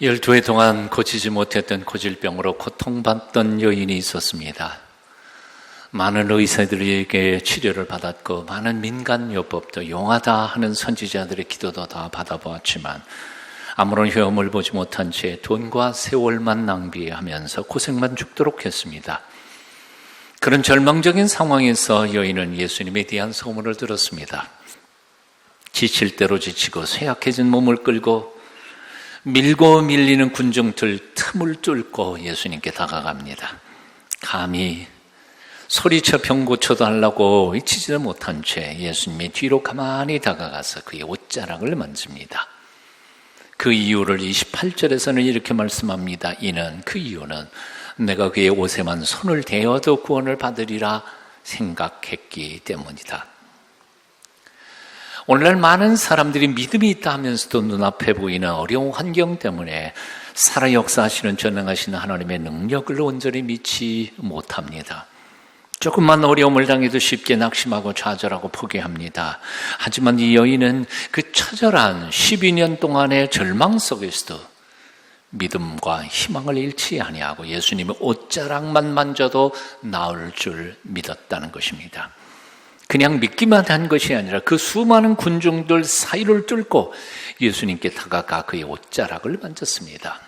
12해 동안 고치지 못했던 고질병으로 고통받던 여인이 있었습니다. 많은 의사들에게 치료를 받았고 많은 민간요법도 용하다 하는 선지자들의 기도도 다 받아보았지만 아무런 효험을 보지 못한 채 돈과 세월만 낭비하면서 고생만 죽도록 했습니다. 그런 절망적인 상황에서 여인은 예수님에 대한 소문을 들었습니다. 지칠 대로 지치고 쇠약해진 몸을 끌고 밀고 밀리는 군중들 틈을 뚫고 예수님께 다가갑니다. 감히 소리쳐 병 고쳐달라고 외치지도 못한 채 예수님의 뒤로 가만히 다가가서 그의 옷자락을 만집니다. 그 이유를 28절에서는 이렇게 말씀합니다. 그 이유는 내가 그의 옷에만 손을 대어도 구원을 받으리라 생각했기 때문이다. 오늘날 많은 사람들이 믿음이 있다 하면서도 눈앞에 보이는 어려운 환경 때문에 살아 역사하시는 전능하신 하나님의 능력을 온전히 믿지 못합니다. 조금만 어려움을 당해도 쉽게 낙심하고 좌절하고 포기합니다. 하지만 이 여인은 그 처절한 12년 동안의 절망 속에서도 믿음과 희망을 잃지 아니하고 예수님의 옷자락만 만져도 나을 줄 믿었다는 것입니다. 그냥 믿기만 한 것이 아니라 그 수많은 군중들 사이를 뚫고 예수님께 다가가 그의 옷자락을 만졌습니다.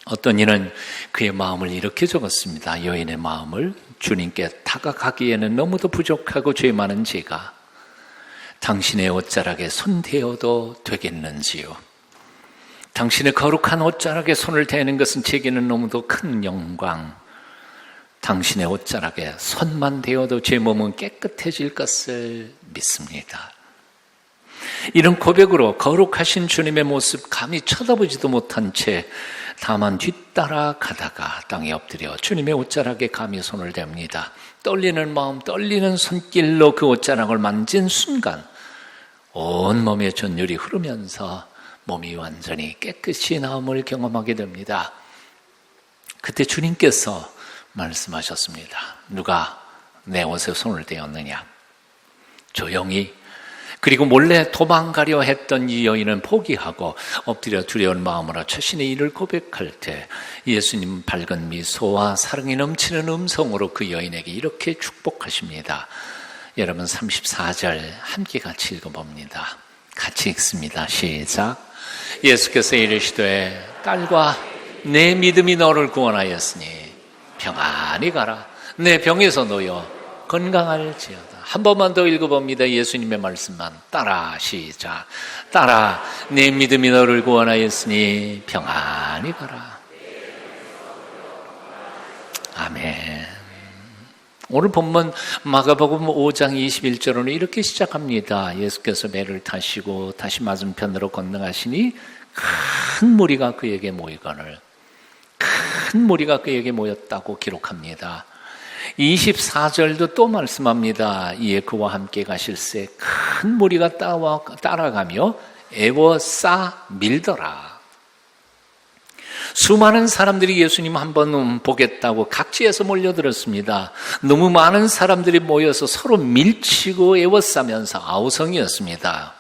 어떤 이는 그의 마음을 이렇게 적었습니다. 여인의 마음을 주님께 다가가기에는 너무도 부족하고 죄 많은 제가 당신의 옷자락에 손 대어도 되겠는지요? 당신의 거룩한 옷자락에 손을 대는 것은 제게는 너무도 큰 영광. 당신의 옷자락에 손만 대어도 제 몸은 깨끗해질 것을 믿습니다. 이런 고백으로 거룩하신 주님의 모습 감히 쳐다보지도 못한 채 다만 뒤따라 가다가 땅에 엎드려 주님의 옷자락에 감히 손을 댑니다. 떨리는 마음, 떨리는 손길로 그 옷자락을 만진 순간 온몸에 전율이 흐르면서 몸이 완전히 깨끗이 나음을 경험하게 됩니다. 그때 주님께서 말씀하셨습니다. 누가 내 옷에 손을 대었느냐? 조용히, 그리고 몰래 도망가려 했던 이 여인은 포기하고 엎드려 두려운 마음으로 자신의 일을 고백할 때 예수님 밝은 미소와 사랑이 넘치는 음성으로 그 여인에게 이렇게 축복하십니다. 여러분 34절 함께 같이 읽어봅니다. 같이 읽습니다. 시작. 예수께서 이르시되 딸과 내 믿음이 너를 구원하였으니 평안히 가라. 내 병에서 놓여 건강할지어다. 한 번만 더 읽어봅니다. 예수님의 말씀만 따라 시작. 따라 내 믿음이 너를 구원하였으니 평안히 가라. 아멘. 오늘 본문 마가복음 5장 21절로는 이렇게 시작합니다. 예수께서 배를 타시고 다시 맞은편으로 건너가시니 큰 무리가 그에게 모이거늘 큰 무리가 그에게 모였다고 기록합니다. 24절도 또 말씀합니다. 이에 그와 함께 가실새 큰 무리가 따라가며 애워싸 밀더라. 수많은 사람들이 예수님 한번 보겠다고 각지에서 몰려들었습니다. 너무 많은 사람들이 모여서 서로 밀치고 애워싸면서 아우성이었습니다.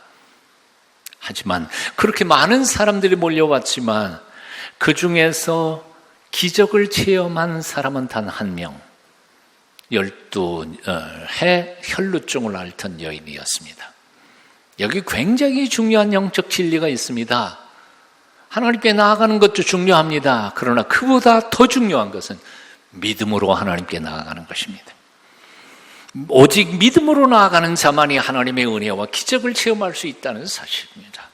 하지만 그렇게 많은 사람들이 몰려왔지만 그 중에서 기적을 체험한 사람은 단 한 명, 12해 혈루증을 앓던 여인이었습니다. 여기 굉장히 중요한 영적 진리가 있습니다. 하나님께 나아가는 것도 중요합니다. 그러나 그보다 더 중요한 것은 믿음으로 하나님께 나아가는 것입니다. 오직 믿음으로 나아가는 자만이 하나님의 은혜와 기적을 체험할 수 있다는 사실입니다.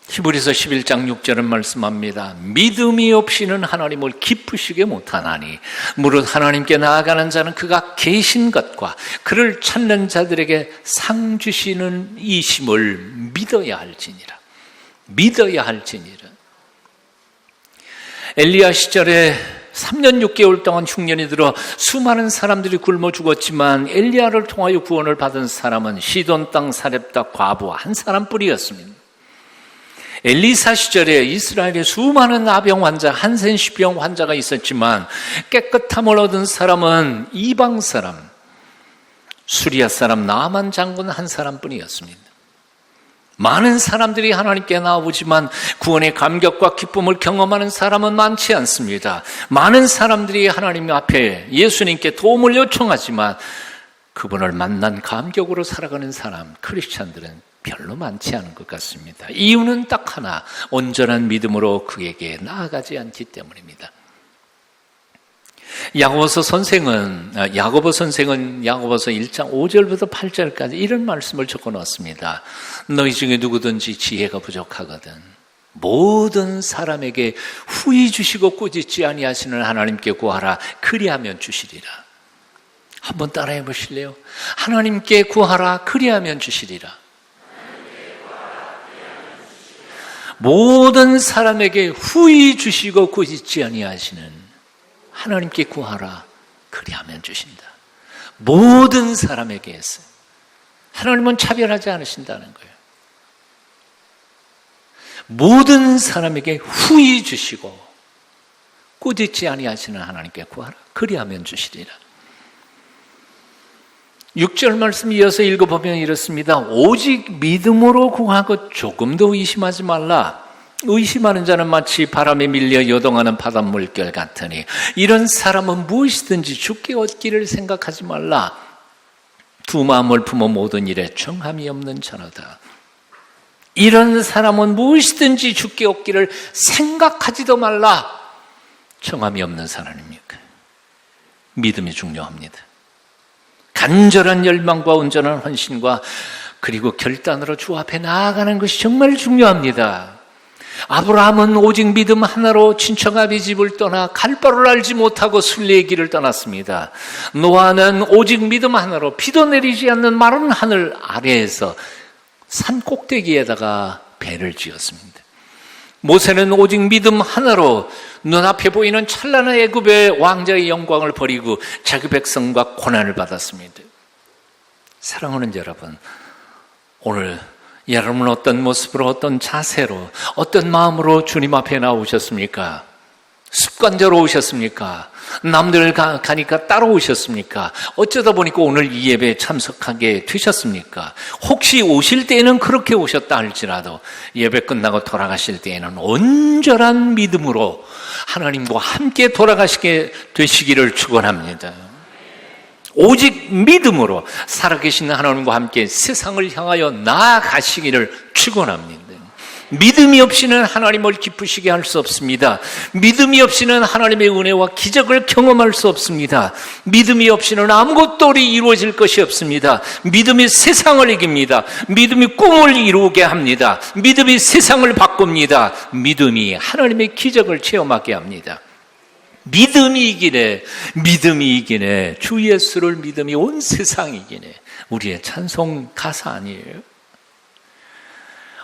히브리서 11장 6절은 말씀합니다. 믿음이 없이는 하나님을 기쁘시게 못하나니 무릇 하나님께 나아가는 자는 그가 계신 것과 그를 찾는 자들에게 상 주시는 이심을 믿어야 할지니라. 믿어야 할지니라. 엘리야 시절에 3년 6개월 동안 흉년이 들어 수많은 사람들이 굶어 죽었지만 엘리야를 통하여 구원을 받은 사람은 시돈 땅 사렙다 과부 한 사람뿐이었습니다. 엘리사 시절에 이스라엘에 수많은 아병 환자, 한센시병 환자가 있었지만 깨끗함을 얻은 사람은 이방 사람, 수리아 사람 나만 장군 한 사람뿐이었습니다. 많은 사람들이 하나님께 나오지만 구원의 감격과 기쁨을 경험하는 사람은 많지 않습니다. 많은 사람들이 하나님 앞에 예수님께 도움을 요청하지만 그분을 만난 감격으로 살아가는 사람, 크리스찬들은 별로 많지 않은 것 같습니다. 이유는 딱 하나, 온전한 믿음으로 그에게 나아가지 않기 때문입니다. 야고보서 선생은 야고보서 1장 5절부터 8절까지 이런 말씀을 적어 놓았습니다. 너희 중에 누구든지 지혜가 부족하거든 모든 사람에게 후히 주시고 꾸짖지 아니하시는 하나님께 구하라. 그리하면 주시리라. 한번 따라해 보실래요? 하나님께 구하라. 그리하면 주시리라. 모든 사람에게 후히 주시고 꾸짖지 아니하시는 하나님께 구하라. 그리하면 주신다. 모든 사람에게 했어요. 하나님은 차별하지 않으신다는 거예요. 모든 사람에게 후히 주시고 꾸짖지 아니하시는 하나님께 구하라. 그리하면 주시리라. 6절 말씀 이어서 읽어보면 이렇습니다. 오직 믿음으로 구하고 조금도 의심하지 말라. 의심하는 자는 마치 바람에 밀려 요동하는 바닷물결 같으니 이런 사람은 무엇이든지 주께 얻기를 생각하지 말라. 두 마음을 품어 모든 일에 정함이 없는 자로다. 이런 사람은 무엇이든지 주께 얻기를 생각하지도 말라. 정함이 없는 사람입니까? 믿음이 중요합니다. 간절한 열망과 온전한 헌신과 그리고 결단으로 주 앞에 나아가는 것이 정말 중요합니다. 아브라함은 오직 믿음 하나로 친척 아비 집을 떠나 갈 바를 알지 못하고 순례의 길을 떠났습니다. 노아는 오직 믿음 하나로 비도 내리지 않는 마른 하늘 아래에서 산 꼭대기에다가 배를 지었습니다. 모세는 오직 믿음 하나로 눈앞에 보이는 찬란한 애굽의 왕자의 영광을 버리고 자기 백성과 고난을 받았습니다. 사랑하는 여러분, 오늘 여러분은 어떤 모습으로, 어떤 자세로, 어떤 마음으로 주님 앞에 나오셨습니까? 습관적으로 오셨습니까? 남들 가니까 따라오셨습니까? 어쩌다 보니까 오늘 이 예배에 참석하게 되셨습니까? 혹시 오실 때에는 그렇게 오셨다 할지라도 예배 끝나고 돌아가실 때에는 온전한 믿음으로 하나님과 함께 돌아가시게 되시기를 축원합니다. 오직 믿음으로 살아계신 하나님과 함께 세상을 향하여 나아가시기를 축원합니다. 믿음이 없이는 하나님을 기쁘시게 할 수 없습니다. 믿음이 없이는 하나님의 은혜와 기적을 경험할 수 없습니다. 믿음이 없이는 아무것도 이루어질 것이 없습니다. 믿음이 세상을 이깁니다. 믿음이 꿈을 이루게 합니다. 믿음이 세상을 바꿉니다. 믿음이 하나님의 기적을 체험하게 합니다. 믿음이 이기네. 주 예수를 믿음이 온 세상이 이기네. 우리의 찬송 가사 아니에요?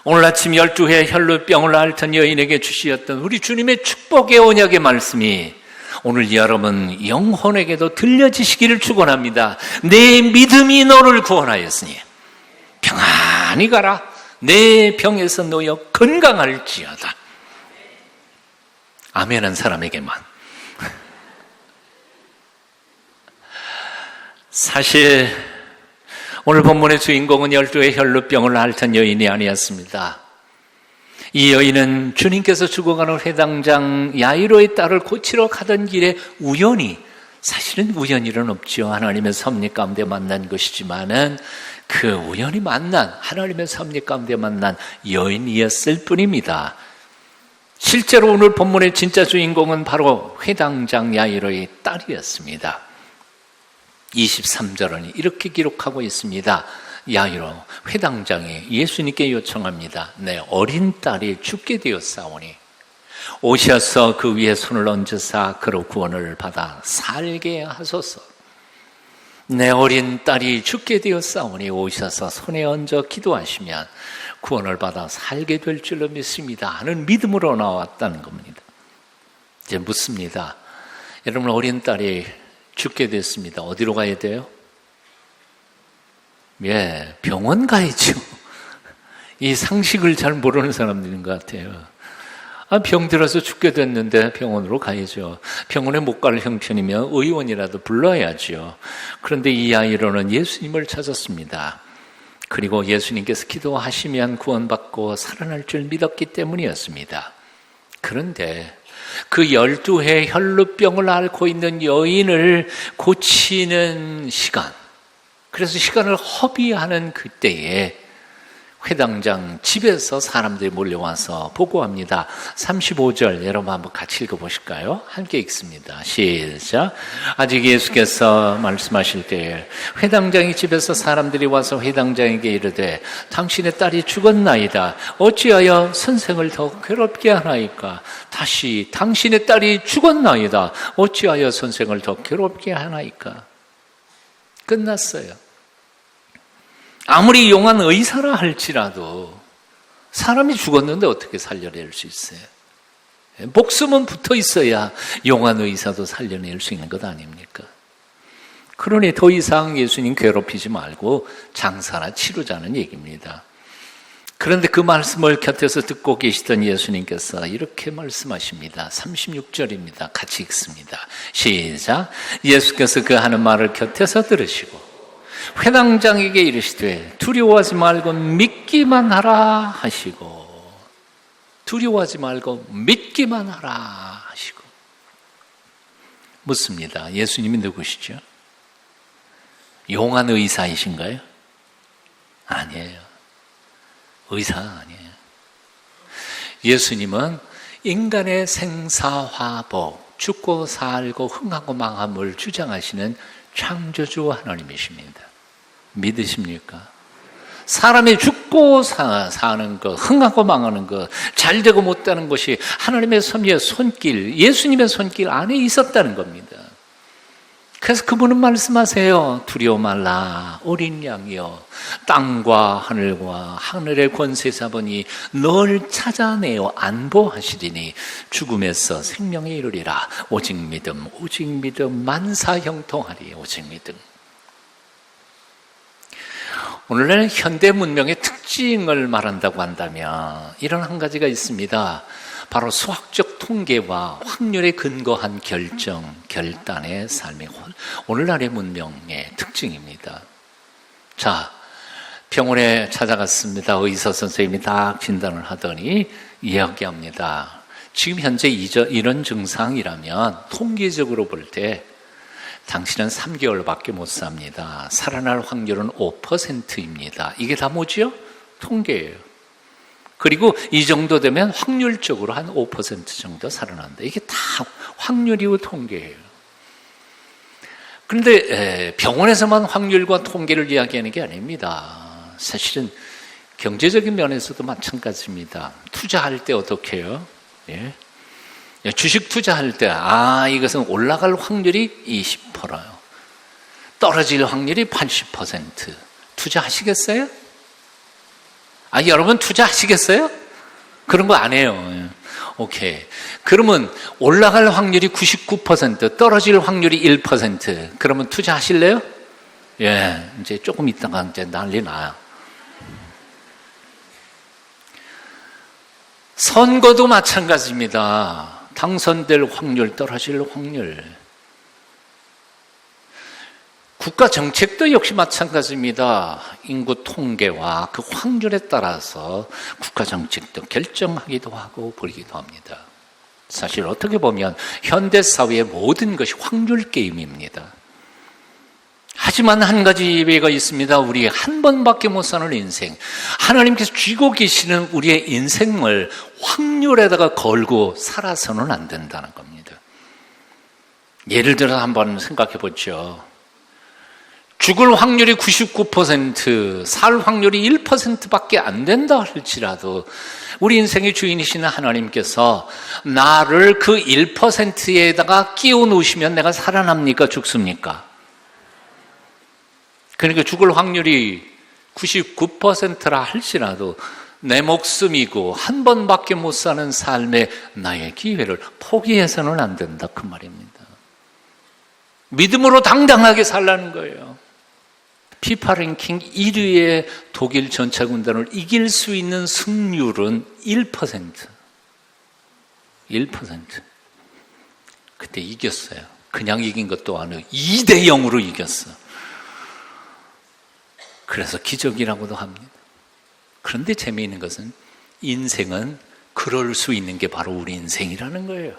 오늘 아침 12회 혈루병을 앓던 여인에게 주시었던 우리 주님의 축복의 언약의 말씀이 오늘 여러분 영혼에게도 들려지시기를 축원합니다. 내 믿음이 너를 구원하였으니 평안히 가라. 내 병에서 놓여 건강할지어다. 아멘한 사람에게만. 사실 오늘 본문의 주인공은 12의 혈루병을 앓던 여인이 아니었습니다. 이 여인은 주님께서 죽어가는 회당장 야이로의 딸을 고치러 가던 길에 사실은 우연일은 없죠. 하나님의 섭리 가운데 만난 것이지만은 그 우연히 만난 하나님의 섭리 가운데 만난 여인이었을 뿐입니다. 실제로 오늘 본문의 진짜 주인공은 바로 회당장 야이로의 딸이었습니다. 23절은 이렇게 기록하고 있습니다. 야이로 회당장이 예수님께 요청합니다. 내 어린 딸이 죽게 되었사오니 오셔서 그 위에 손을 얹으사 그로 구원을 받아 살게 하소서. 내 어린 딸이 죽게 되었사오니 오셔서 손에 얹어 기도하시면 구원을 받아 살게 될 줄로 믿습니다 하는 믿음으로 나왔다는 겁니다. 이제 묻습니다. 여러분, 어린 딸이 죽게 됐습니다. 어디로 가야 돼요? 병원 가야죠. 이 상식을 잘 모르는 사람들인 것 같아요. 병들어서 죽게 됐는데 병원으로 가야죠. 병원에 못 갈 형편이면 의원이라도 불러야죠. 그런데 이 아이로는 예수님을 찾았습니다. 그리고 예수님께서 기도하시면 구원받고 살아날 줄 믿었기 때문이었습니다. 그런데 그 12해 혈루병을 앓고 있는 여인을 고치는 시간, 그래서 시간을 허비하는 그때에 회당장 집에서 사람들이 몰려와서 보고합니다. 35절 여러분 한번 같이 읽어보실까요? 함께 읽습니다. 시작. 아직 예수께서 말씀하실 때에 회당장이 집에서 사람들이 와서 회당장에게 이르되 당신의 딸이 죽었나이다. 어찌하여 선생을 더 괴롭게 하나이까? 다시 당신의 딸이 죽었나이다. 어찌하여 선생을 더 괴롭게 하나이까? 끝났어요. 아무리 용한 의사라 할지라도 사람이 죽었는데 어떻게 살려낼 수 있어요? 목숨은 붙어 있어야 용한 의사도 살려낼 수 있는 것 아닙니까? 그러니 더 이상 예수님 괴롭히지 말고 장사나 치르자는 얘기입니다. 그런데 그 말씀을 곁에서 듣고 계시던 예수님께서 이렇게 말씀하십니다. 36절입니다. 같이 읽습니다. 시작. 예수께서 그 하는 말을 곁에서 들으시고 회당장에게 이르시되 두려워하지 말고 믿기만 하라 하시고, 두려워하지 말고 믿기만 하라 하시고. 묻습니다. 예수님이 누구시죠? 용한 의사이신가요? 아니에요. 의사 아니에요. 예수님은 인간의 생사화복, 죽고 살고 흥하고 망함을 주장하시는 창조주 하나님이십니다. 믿으십니까? 사람이 죽고 사는 것, 흥하고 망하는 것, 잘되고 못되는 것이 하나님의 섭리의 손길, 예수님의 손길 안에 있었다는 겁니다. 그래서 그분은 말씀하세요. 두려워 말라 어린 양이여, 땅과 하늘과 하늘의 권세 잡으니 널 찾아내어 안보하시리니 죽음에서 생명에 이르리라. 오직 믿음 오직 믿음 만사 형통하리. 오직 믿음. 오늘날 현대 문명의 특징을 말한다고 한다면 이런 한 가지가 있습니다. 바로 수학적 통계와 확률에 근거한 결단의 삶이 오늘날의 문명의 특징입니다. 자, 병원에 찾아갔습니다. 의사 선생님이 딱 진단을 하더니 이야기합니다. 지금 현재 이런 증상이라면 통계적으로 볼 때 당신은 3개월밖에 못 삽니다. 살아날 확률은 5%입니다. 이게 다 뭐지요? 통계예요. 그리고 이 정도 되면 확률적으로 한 5% 정도 살아난다. 이게 다 확률이고 통계예요. 그런데 병원에서만 확률과 통계를 이야기하는 게 아닙니다. 사실은 경제적인 면에서도 마찬가지입니다. 투자할 때 어떻게 해요? 예. 주식 투자할 때 이것은 올라갈 확률이 20%요. 떨어질 확률이 80%. 투자하시겠어요? 여러분 투자하시겠어요? 그런 거 안 해요. 오케이. 그러면 올라갈 확률이 99%, 떨어질 확률이 1%. 그러면 투자하실래요? 예, 이제 조금 있다가 이제 난리 나요. 선거도 마찬가지입니다. 당선될 확률, 떨어질 확률. 국가 정책도 역시 마찬가지입니다. 인구 통계와 그 확률에 따라서 국가 정책도 결정하기도 하고 버리기도 합니다. 사실 어떻게 보면 현대 사회의 모든 것이 확률 게임입니다. 하지만 한 가지 예외가 있습니다. 우리 한 번밖에 못 사는 인생, 하나님께서 쥐고 계시는 우리의 인생을 확률에다가 걸고 살아서는 안 된다는 겁니다. 예를 들어 한번 생각해 보죠. 죽을 확률이 99%, 살 확률이 1%밖에 안 된다 할지라도 우리 인생의 주인이신 하나님께서 나를 그 1%에다가 끼워 놓으시면 내가 살아납니까? 죽습니까? 그러니까 죽을 확률이 99%라 할지라도 내 목숨이고 한 번밖에 못 사는 삶의 나의 기회를 포기해서는 안 된다, 그 말입니다. 믿음으로 당당하게 살라는 거예요. 피파 랭킹 1위의 독일 전차군단을 이길 수 있는 승률은 1%. 1%. 그때 이겼어요. 그냥 이긴 것도 아니고 2대 0으로 이겼어. 그래서 기적이라고도 합니다. 그런데 재미있는 것은 인생은 그럴 수 있는 게 바로 우리 인생이라는 거예요.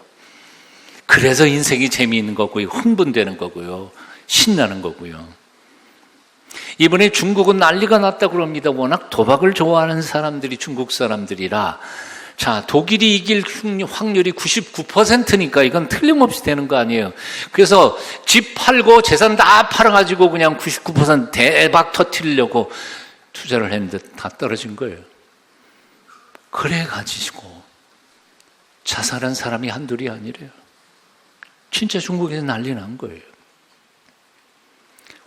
그래서 인생이 재미있는 거고요, 흥분되는 거고요, 신나는 거고요. 이번에 중국은 난리가 났다고 그럽니다. 워낙 도박을 좋아하는 사람들이 중국 사람들이라. 자, 독일이 이길 확률이 99%니까 이건 틀림없이 되는 거 아니에요. 그래서 집 팔고 재산 다 팔아가지고 그냥 99% 대박 터뜨리려고 투자를 했는데 다 떨어진 거예요. 그래가지고 자살한 사람이 한둘이 아니래요. 진짜 중국에서 난리 난 거예요.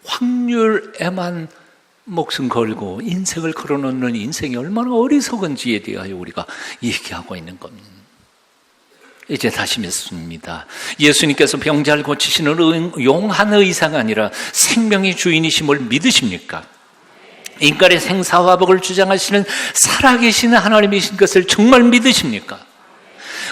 확률에만 목숨 걸고 인생을 걸어놓는 인생이 얼마나 어리석은지에 대하여 우리가 얘기하고 있는 겁니다. 이제 다시 맺습니다. 예수님께서 병자를 고치시는 용한 의사가 아니라 생명의 주인이심을 믿으십니까? 인간의 생사화복을 주장하시는 살아계시는 하나님이신 것을 정말 믿으십니까?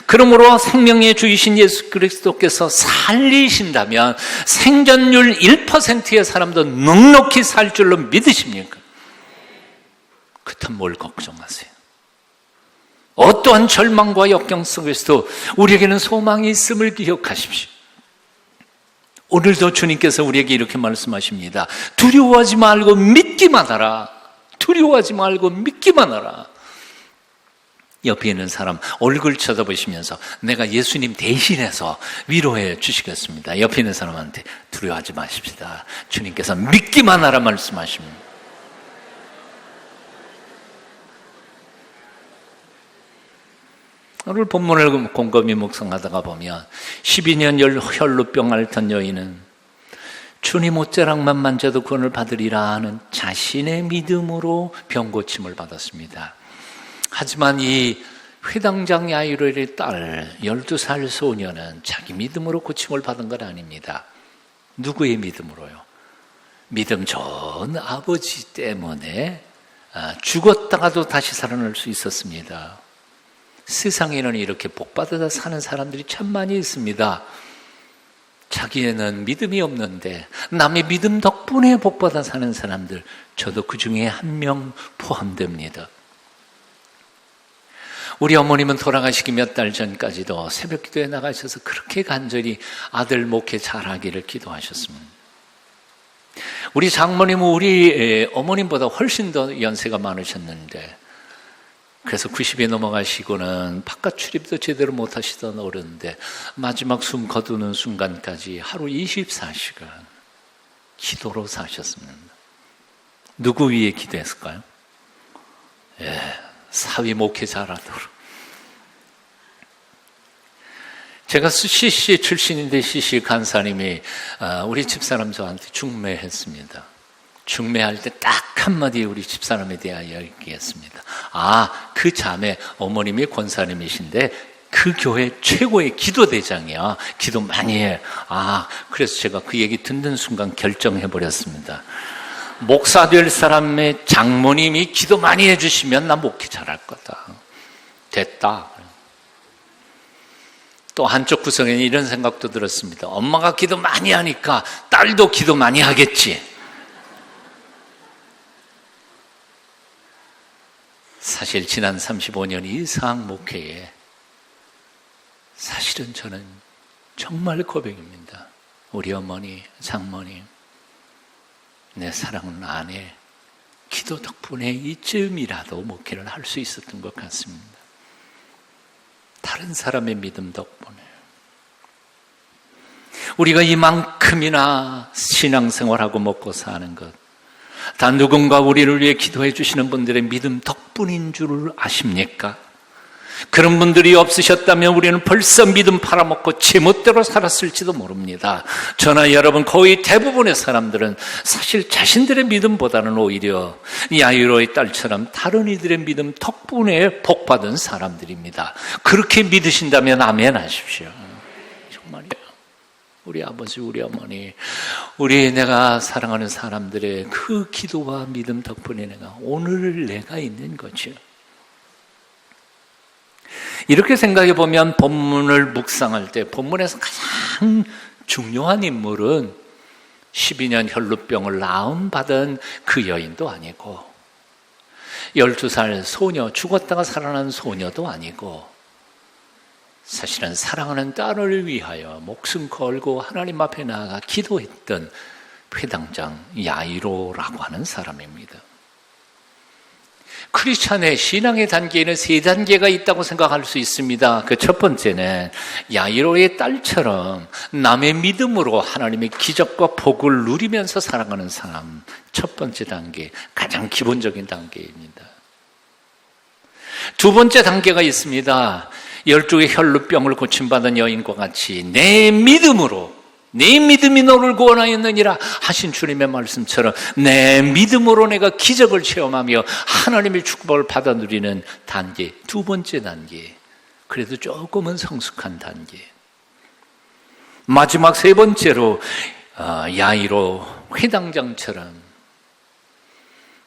그러므로 생명의 주이신 예수 그리스도께서 살리신다면 생존율 1%의 사람도 넉넉히 살 줄로 믿으십니까? 그렇다면 뭘 걱정하세요? 어떠한 절망과 역경 속에서도 우리에게는 소망이 있음을 기억하십시오. 오늘도 주님께서 우리에게 이렇게 말씀하십니다. 두려워하지 말고 믿기만 하라. 두려워하지 말고 믿기만 하라. 옆에 있는 사람 얼굴 쳐다보시면서 내가 예수님 대신해서 위로해 주시겠습니다. 옆에 있는 사람한테 두려워하지 마십시다. 주님께서 믿기만 하라 말씀하십니다. 오늘 본문을 곰곰이 묵상하다가 보면 12년 혈루병 앓던 여인은 주님 옷자락만 만져도 구원을 받으리라 하는 자신의 믿음으로 병고침을 받았습니다. 하지만 이 회당장 야이로의 딸 12살 소녀는 자기 믿음으로 고침을 받은 건 아닙니다. 누구의 믿음으로요? 믿음 좋은 아버지 때문에 죽었다가도 다시 살아날 수 있었습니다. 세상에는 이렇게 복받아 사는 사람들이 참 많이 있습니다. 자기에는 믿음이 없는데 남의 믿음 덕분에 복받아 사는 사람들, 저도 그 중에 한 명 포함됩니다. 우리 어머님은 돌아가시기 몇 달 전까지도 새벽 기도에 나가셔서 그렇게 간절히 아들 목회 잘하기를 기도하셨습니다. 우리 장모님은 우리 어머님보다 훨씬 더 연세가 많으셨는데, 그래서 90에 넘어가시고는 바깥 출입도 제대로 못하시던 어른인데 마지막 숨 거두는 순간까지 하루 24시간 기도로 사셨습니다. 누구 위에 기도했을까요? 사위 목회 잘하도록. 제가 CC 출신인데 CC 간사님이 우리 집사람 저한테 중매했습니다. 중매할 때 딱 한마디 우리 집사람에 대하여 얘기했습니다. 그 자매 어머님이 권사님이신데 그 교회 최고의 기도대장이야. 기도 많이 해. 그래서 제가 그 얘기 듣는 순간 결정해버렸습니다. 목사 될 사람의 장모님이 기도 많이 해주시면 나 목회 잘할 거다. 됐다. 또 한쪽 구석에는 이런 생각도 들었습니다. 엄마가 기도 많이 하니까 딸도 기도 많이 하겠지. 사실 지난 35년 이상 목회에 사실은 저는 정말 고백입니다. 우리 어머니, 장모님, 내 사랑하는 아내, 기도 덕분에 이쯤이라도 목회를 할 수 있었던 것 같습니다. 다른 사람의 믿음 덕분에. 우리가 이만큼이나 신앙생활하고 먹고 사는 것, 다 누군가 우리를 위해 기도해 주시는 분들의 믿음 덕분인 줄 아십니까? 그런 분들이 없으셨다면 우리는 벌써 믿음 팔아먹고 제멋대로 살았을지도 모릅니다. 저나 여러분 거의 대부분의 사람들은 사실 자신들의 믿음보다는 오히려 야이로의 딸처럼 다른 이들의 믿음 덕분에 복받은 사람들입니다. 그렇게 믿으신다면 아멘 하십시오. 정말이에요. 우리 아버지, 우리 어머니, 내가 사랑하는 사람들의 그 기도와 믿음 덕분에 오늘 내가 있는 거죠. 이렇게 생각해 보면 본문을 묵상할 때 본문에서 가장 중요한 인물은 12년 혈루병을 나음받은 그 여인도 아니고 12살 소녀, 죽었다가 살아난 소녀도 아니고 사실은 사랑하는 딸을 위하여 목숨 걸고 하나님 앞에 나아가 기도했던 회당장 야이로라고 하는 사람입니다. 크리스찬의 신앙의 단계에는 세 단계가 있다고 생각할 수 있습니다. 그 첫 번째는 야이로의 딸처럼 남의 믿음으로 하나님의 기적과 복을 누리면서 살아가는 사람. 첫 번째 단계, 가장 기본적인 단계입니다. 두 번째 단계가 있습니다. 12의 혈루병을 고침받은 여인과 같이 내 믿음으로, 내 믿음이 너를 구원하였느니라 하신 주님의 말씀처럼 내 믿음으로 내가 기적을 체험하며 하나님의 축복을 받아 누리는 단계, 두 번째 단계. 그래도 조금은 성숙한 단계. 마지막 세 번째로 야이로 회당장처럼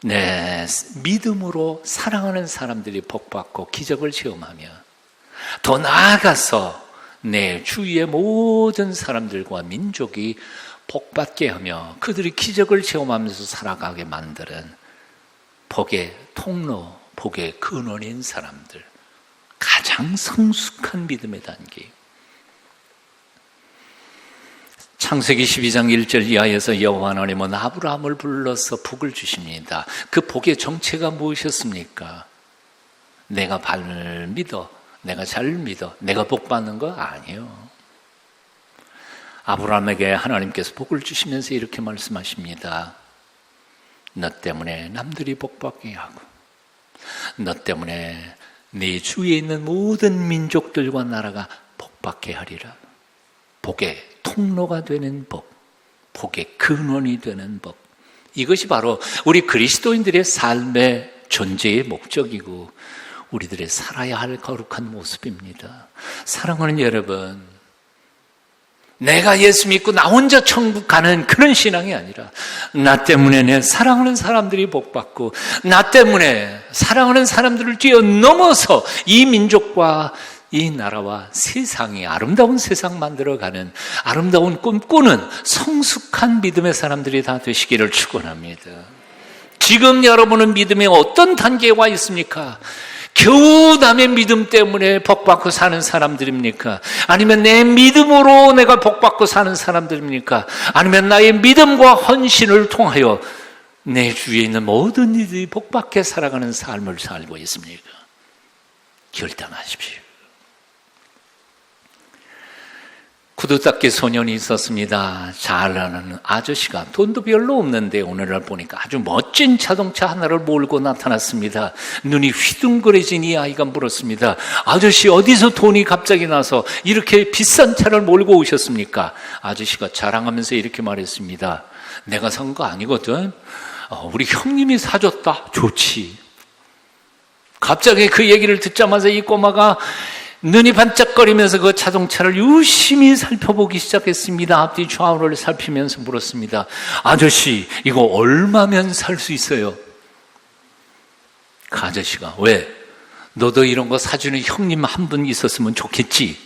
내 믿음으로 사랑하는 사람들이 복받고 기적을 체험하며 더 나아가서 내 주위의 모든 사람들과 민족이 복받게 하며 그들이 기적을 체험하면서 살아가게 만드는 복의 통로, 복의 근원인 사람들. 가장 성숙한 믿음의 단계. 창세기 12장 1절 이하에서 여호와 하나님은 아브라함을 불러서 복을 주십니다. 그 복의 정체가 무엇이었습니까? 내가 발 믿어, 내가 잘 믿어, 내가 복 받는 거 아니에요. 아브라함에게 하나님께서 복을 주시면서 이렇게 말씀하십니다. 너 때문에 남들이 복 받게 하고 너 때문에 네 주위에 있는 모든 민족들과 나라가 복 받게 하리라. 복의 통로가 되는 복, 복의 근원이 되는 복. 이것이 바로 우리 그리스도인들의 삶의 존재의 목적이고 우리들의 살아야 할 거룩한 모습입니다. 사랑하는 여러분, 내가 예수 믿고 나 혼자 천국 가는 그런 신앙이 아니라 나 때문에 내 사랑하는 사람들이 복받고 나 때문에 사랑하는 사람들을 뛰어넘어서 이 민족과 이 나라와 세상이 아름다운 세상 만들어가는 아름다운 꿈 꾸는 성숙한 믿음의 사람들이 다 되시기를 축원합니다. 지금 여러분은 믿음의 어떤 단계에 와 있습니까? 겨우 남의 믿음 때문에 복받고 사는 사람들입니까? 아니면 내 믿음으로 내가 복받고 사는 사람들입니까? 아니면 나의 믿음과 헌신을 통하여 내 주위에 있는 모든 이들이 복받게 살아가는 삶을 살고 있습니까? 결단하십시오. 구두 닦기 소년이 있었습니다. 잘 아는 아저씨가 돈도 별로 없는데 오늘날 보니까 아주 멋진 자동차 하나를 몰고 나타났습니다. 눈이 휘둥그레진 이 아이가 물었습니다. 아저씨, 어디서 돈이 갑자기 나서 이렇게 비싼 차를 몰고 오셨습니까? 아저씨가 자랑하면서 이렇게 말했습니다. 내가 산 거 아니거든. 우리 형님이 사줬다. 좋지. 갑자기 그 얘기를 듣자마자 이 꼬마가 눈이 반짝거리면서 그 자동차를 유심히 살펴보기 시작했습니다. 앞뒤 좌우를 살피면서 물었습니다. 아저씨, 이거 얼마면 살 수 있어요? 그 아저씨가, 왜? 너도 이런 거 사주는 형님 한 분 있었으면 좋겠지?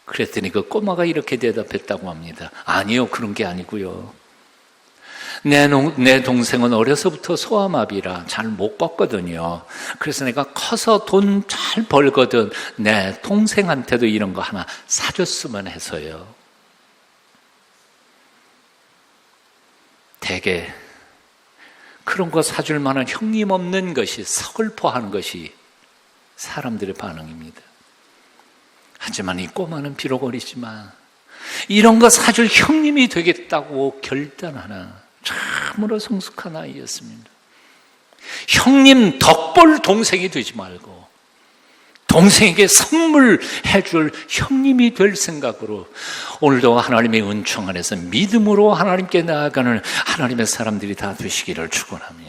그랬더니 그 꼬마가 이렇게 대답했다고 합니다. 아니요, 그런 게 아니고요. 내 동생은 어려서부터 소아마비라 잘 못 걷거든요. 그래서 내가 커서 돈 잘 벌거든 내 동생한테도 이런 거 하나 사줬으면 해서요. 대개 그런 거 사줄 만한 형님 없는 것이 서글퍼하는 것이 사람들의 반응입니다. 하지만 이 꼬마는 비록 어리지만 이런 거 사줄 형님이 되겠다고 결단하는 참으로 성숙한 아이였습니다. 형님 덕볼 동생이 되지 말고 동생에게 선물해 줄 형님이 될 생각으로 오늘도 하나님의 은총 안에서 믿음으로 하나님께 나아가는 하나님의 사람들이 다 되시기를 축원합니다.